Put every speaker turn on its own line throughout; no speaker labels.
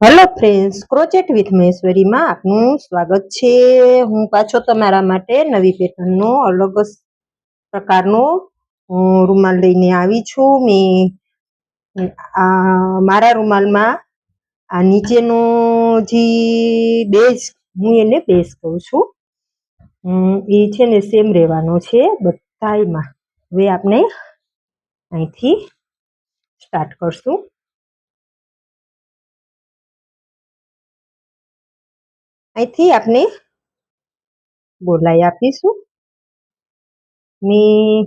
Hello friends, ક્રોચેટ with મહેશ્વરીમાં આપનું સ્વાગત છે। હું પાછો તમારા માટે નવી પેટર્નનો અલગ પ્રકારનો રૂમાલ લઈને આવી છું। મેં મારા રૂમાલમાં આ નીચેનો જે બેઝ, હું એને બેઝ કહું છું, એ છે ને સેમ રહેવાનો છે બધાયમાં। હવે આપણે અહીંથી સ્ટાર્ટ કરશું। અહીંથી આપણે ગોલાઈ આપીશું। મેં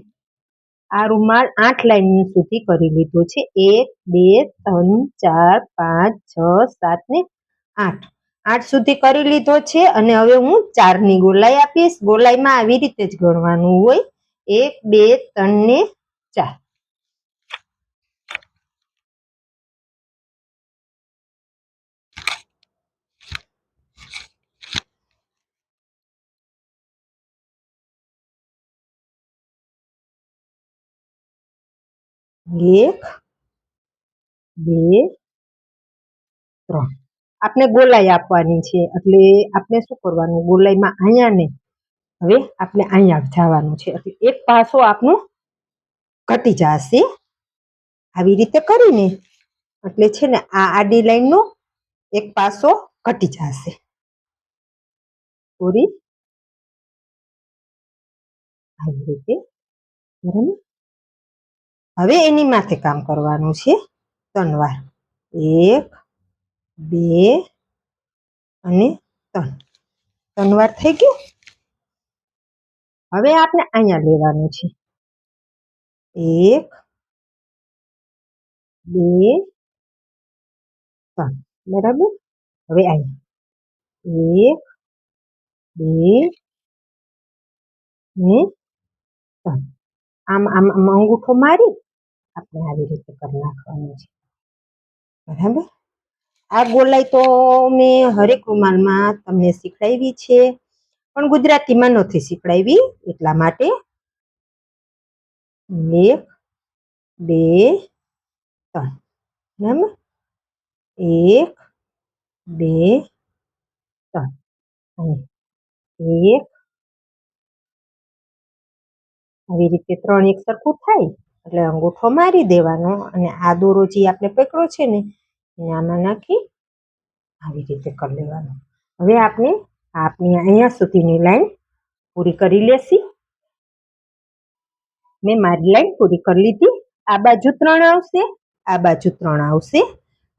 આ રૂમાલ 8 લાઈન સુધી કરી લીધો છે। 1 2 3 4 5 6 7 ને 8 8 સુધી કરી લીધો છે। અને હવે હું 4ની ગોલાઈ આપીશ। ગોલાઈમાં આવી રીતે જ ગણવાનું હોય, 1 2 3 ને 4। એક બે ત્રણ આપણે ગોલાઈ આપવાની છે, એટલે આપણે શું કરવાનું, ગોલાઈમાં અહીંયા ને હવે આપણે અહીંયા જવાનું છે, એટલે એક પાસો આપણું ઘટી જશે। આવી રીતે કરીને એટલે છે ને આ આડી લાઈનનો એક પાસો ઘટી જશે પૂરી આવી રીતે, બરાબર। હવે એની માથે કામ કરવાનું છે 3 વાર, 1 2 અને 3 3 વાર થઈ ગયું। હવે આપણે અહીંયા લેવાનું છે 1 2 3, બરાબર। હવે અહીંયા 1 2 ને 3, આમ આમ આમ અંગૂઠો મારી આપણે આવી રીતે કરી નાખવાનું છે, બરાબર। આ ગોલાઈ તો મેં હરેક રૂમાલમાં તમને શીખડાવી છે, પણ ગુજરાતીમાં નથી શીખડાવી, એટલા માટે 1 2 3, બરાબર। 1 2 3, 1 આવી રીતે 3 એક સરખું થાય એટલે અંગૂઠો મારી દેવાનો, અને આ દોરો જે આપણે પકડ્યો છે ને એને આમાં નાખી આવી રીતે કરી લેવાનો। હવે આપણે આપણી અહીંયા સુધીની લાઈન પૂરી કરી લેશી। મેં મારી લાઈન પૂરી કરી લીધી। આ બાજુ 3 આવશે, આ બાજુ 3 આવશે।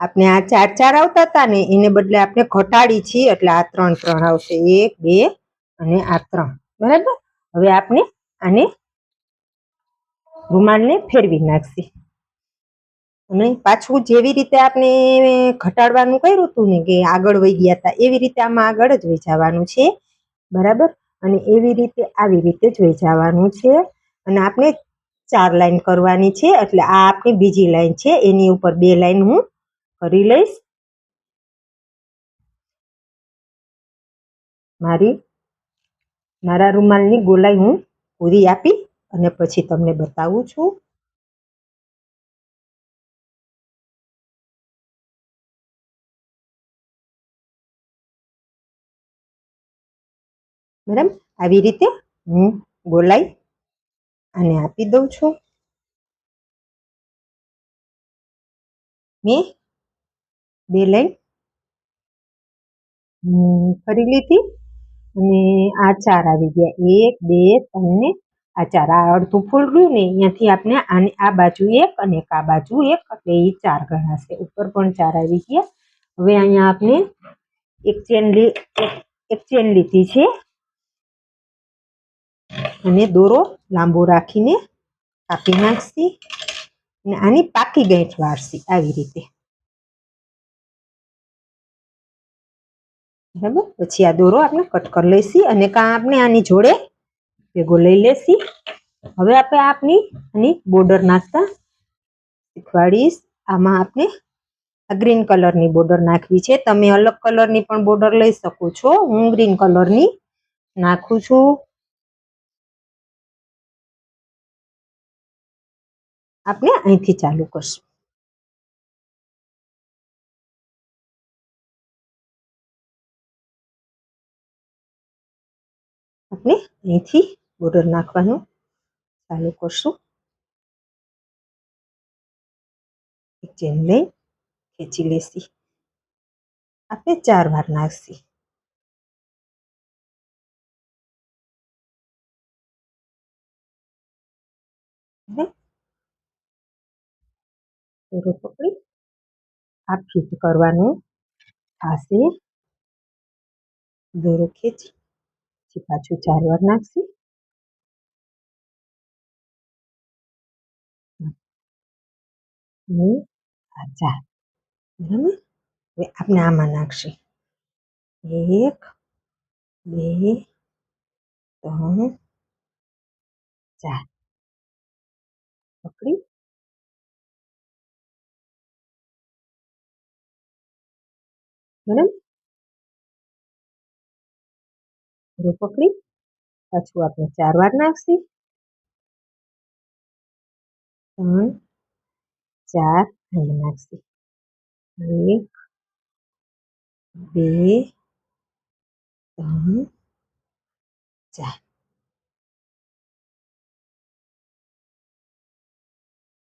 આપણે આ 4 4 આવતા હતા ને એને બદલે આપણે ઘટાડી છીએ, એટલે આ 3 3 આવશે, 1 2 અને આ 3, બરાબર। હવે આપણે આને રૂમાલને ફેરવી નાખશી, અને પાછું જેવી રીતે આપણે ઘટાડવાનું કર્યું હતું ને કે આગળ વહી ગયા હતા, એવી રીતે આમાં આગળ જ વહી જવાનું છે, બરાબર। અને એવી રીતે આવી રીતે જ વહી જવાનું છે, અને આપણે 4 લાઈન કરવાની છે, એટલે આ આપણી બીજી લાઈન છે, એની ઉપર 2 લાઈન હું કરી લઈશ। મારા રૂમાલની ગોલાઈ હું પૂરી આપી અને પછી તમને બતાવું છું। બરાબર, આવી રીતે હું ગોલાઈ આને આપી દઉં છું। મેં 2 લાઈન કરી લીધી, અને આ 4 આવી ગયા, 1 2 3 ને આ 4, આ અડધું ફૂલ રહ્યું ને અહીંયાથી આપણે આને આ બાજુ 1 અને આ બાજુ 1, એટલે એ 4 ગણાશે, ઉપર પણ 4 આવી ગયા। હવે અહીંયા આપણે એક ચેન લીધી છે, અને દોરો લાંબો રાખીને કાપી નાખશી, અને આની પાકી ગાંઠ વાળશી આવી રીતે, બરાબર। પછી આ દોરો આપણે કટ કરી લઈશી, અને કાં આપણે આની જોડે ભેગો લઈ લેશી। હવે આપણે આની બોર્ડર નાખતા શીખવાડીશ। આમાં આપણે આ ગ્રીન કલરની બોર્ડર નાખવી છે, તમે અલગ કલરની પણ બોર્ડર લઈ શકો છો, હું ગ્રીન કલરની નાખું છું। આપણે અહીંથી ચાલુ કરશું। આપણે અહીંથી બોર્ડર નાખવાનું ચાલુ કરશું. એક ચેન લઈ ખેંચી લેશી. આપણે 4 વાર નાખશી. દોરો પકડી આ ફિટ કરવાનું થશે. દોરો ખેંચી પછી પાછું 4 વાર નાખશી. અને આ 4 બરાબર. હવે આપણે આમાં નાખશું 1 2 3 4 પકડી બરાબર. દોરો પકડી પાછું આપણે 4 વાર નાખશી. 3 4 અહીંયા નાખશી. 1 2 3 4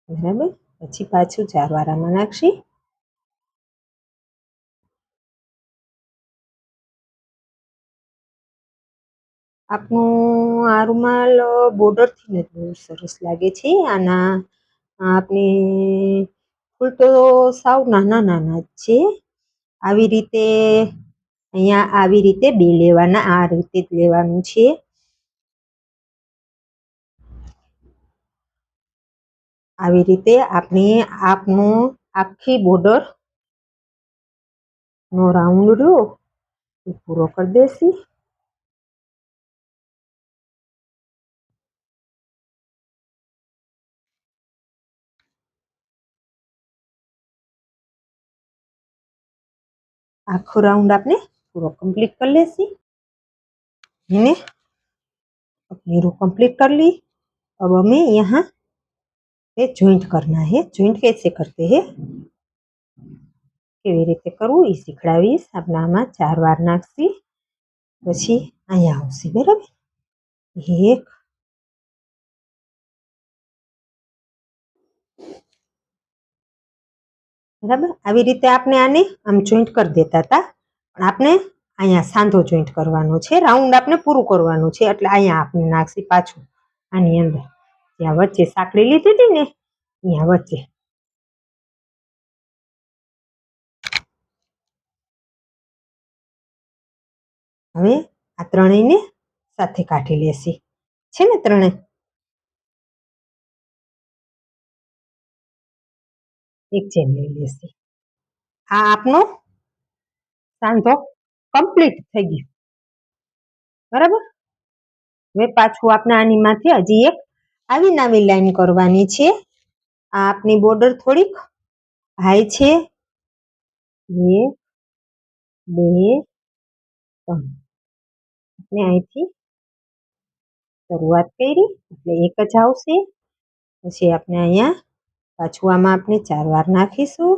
બરાબર. પછી પાછું 4 વાર આમાં નાખશી. આપણું આ રૂમાલ બોર્ડરથી જ બહુ સરસ લાગે છે. આના આપણે ફૂલ તો સાવ નાના નાના જ છે. આવી રીતે અહીંયા આવી રીતે 2 લેવાના, આ રીતે જ લેવાનું છે. આવી રીતે આપણે આપનું આખી બોર્ડરનો રાઉન્ડ રહ્યો એ પૂરો કરી દેશી. आखो राउंड आपने पूरा कंप्लीट कर लेसी. मैंने अपनी रो कंप्लीट कर ली. अब हमें यहाँ पे जॉइंट करना है. जॉइंट कैसे करते हैं केवी रीते करवू ई शीखवाड़ीश. आपणे आमां 4 वार नाखशी पछी अहींया आवशे. बराबर. 1 बराबर. આવી રીતે આપણે આને આમ જોઈન્ટ કરી દેતા હતા, પણ આપણે અહીંયા સાંધો જોઈન્ટ કરવાનો છે. રાઉન્ડ આપણે પૂરું કરવાનું છે એટલે અહીંયા આપણે નાખશી પાછું આની અંદર. ત્યાં વચ્ચે સાંકળી લીધી હતી ને અહીંયા વચ્ચે. હવે આ ત્રણેયને સાથે કાઢી લેશી. છે ને ત્રણેય એક ચેન લઈ લેશી. આ આપનો સાંધો કમ્પ્લીટ થઈ ગયો. બરાબર. હવે પાછું આપણે આની માથે હજી એક આવી નવી લાઈન કરવાની છે. આ આપની બોર્ડર થોડીક હાઈ છે. 1 2 3 આપણે અહીંથી શરૂઆત કરી એટલે એક જ આવશે. પછી આપણે અહીંયા પાછું આમાં આપણે 4 વાર નાખીશું.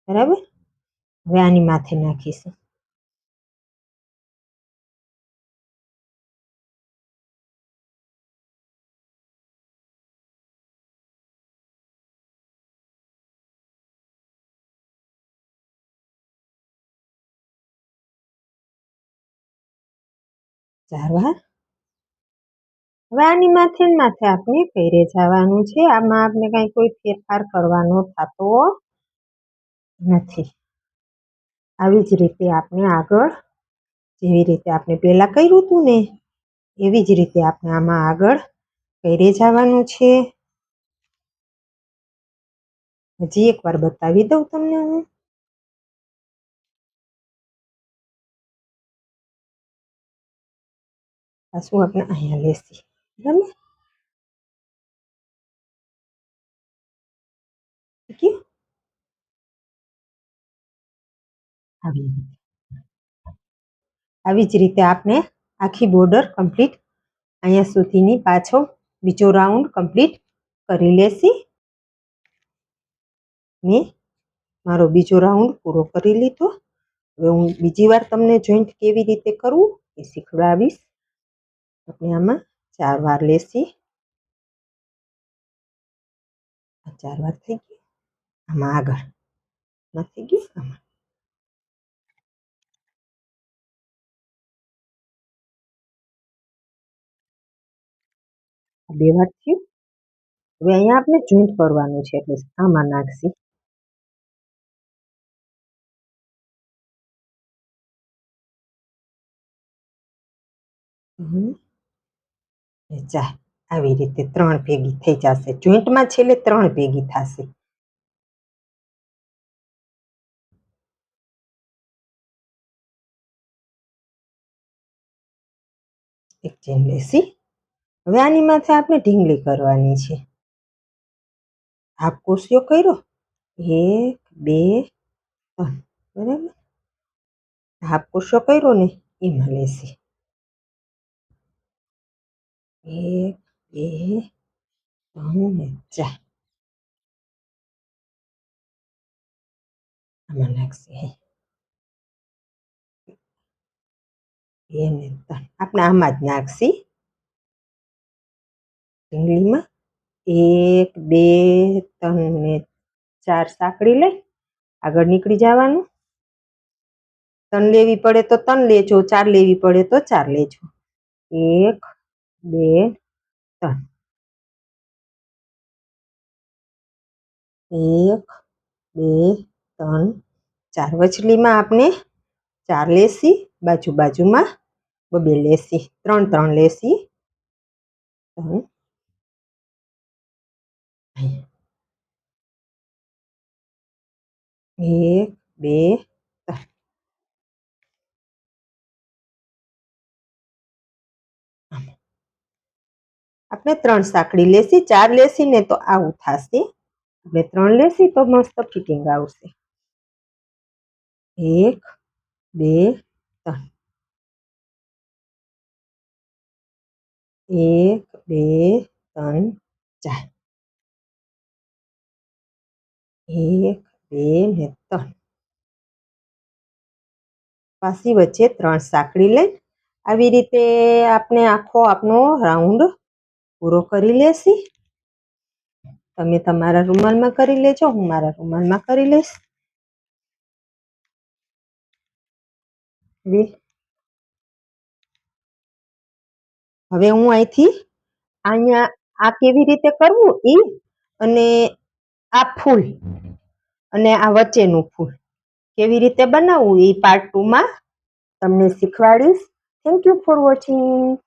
બરાબર. હવે આની માથે નાખીશું. ચારવાર. હવે આની માથે ને માથે આપણે ફેરે જવાનું છે. આમાં આપણે કાંઈ કોઈ ફેરફાર કરવાનો થતો નથી. આવી જ રીતે આપણે આગળ જેવી રીતે આપણે પહેલાં કર્યું હતું ને એવી જ રીતે આપણે આમાં આગળ ફેરે જવાનું છે. હજી એકવાર બતાવી દઉં તમને હું. પાછું આપણે અહીંયા લેશી. બરાબર. આવી જ રીતે આપણે આખી બોર્ડર કમ્પ્લીટ અહીંયા સુધીની પાછો બીજો રાઉન્ડ કમ્પ્લીટ કરી લેશી. મેં મારો બીજો રાઉન્ડ પૂરો કરી લીધો. હવે હું બીજી વાર તમને જોઈન્ટ કેવી રીતે કરવું એ શીખવાડીશ. આપણે આમાં 4 વાર લેસી. 4 વાર થઈ ગઈ. આમાં આગળ નથી ગયું. આમાં 2 વાર થયું. હવે અહીંયા આપણે જોઈન્ટ કરવાનું છે એટલે આમાં નાખશી. ચાર આવી રીતે 3 ભેગી થઈ જશે. જોઈન્ટમાં છેલ્લે 3 ભેગી થશે. એક ચેન લેસી. હવે આની માથે આપણે ઢીંગલી કરવાની છે. હાફ કોશિયો કર્યો 1 2 3 બરાબર. હાફ કોશિયો કર્યો ને એમાં લેસી 1 2 3 ને 4 આમાં નાખશે 2 ને 3 આપણે આમાં જ નાખશી ઢીંગલીમાં. 1 2 3 ને 4 સાંકળી લઈ આગળ નીકળી જવાનું. 3 લેવી પડે તો 3 લેજો, 4 લેવી પડે તો 4 લેજો. 1 2 3 1 2 3 4 વચલીમાં આપણે 4 લેસી. બાજુમાં 2 લેસી. 3 લેસી. 3 1 2 3 આપણે 3 સાંકળી લેસી. 4 લેસી ને તો આવું થશે. આપણે 3 લેસી તો મસ્ત ફિટિંગ આવશે. 1 2 3 1 2 3 4 1 2 ને 3 પાછી વચ્ચે 3 સાંકળી લઈ આવી રીતે આપણે આખો આપણો રાઉન્ડ પૂરો કરી લેશી. તમે તમારા રૂમાલમાં કરી લેજો, હું મારા રૂમાલમાં કરી લઈશ. હવે હું અહીંથી અહીંયા આ કેવી રીતે કરવું ઈ અને આ ફૂલ અને આ વચ્ચેનું ફૂલ કેવી રીતે બનાવવું એ પાર્ટ 2 માં તમને શીખવાડીશ. Thank you for watching.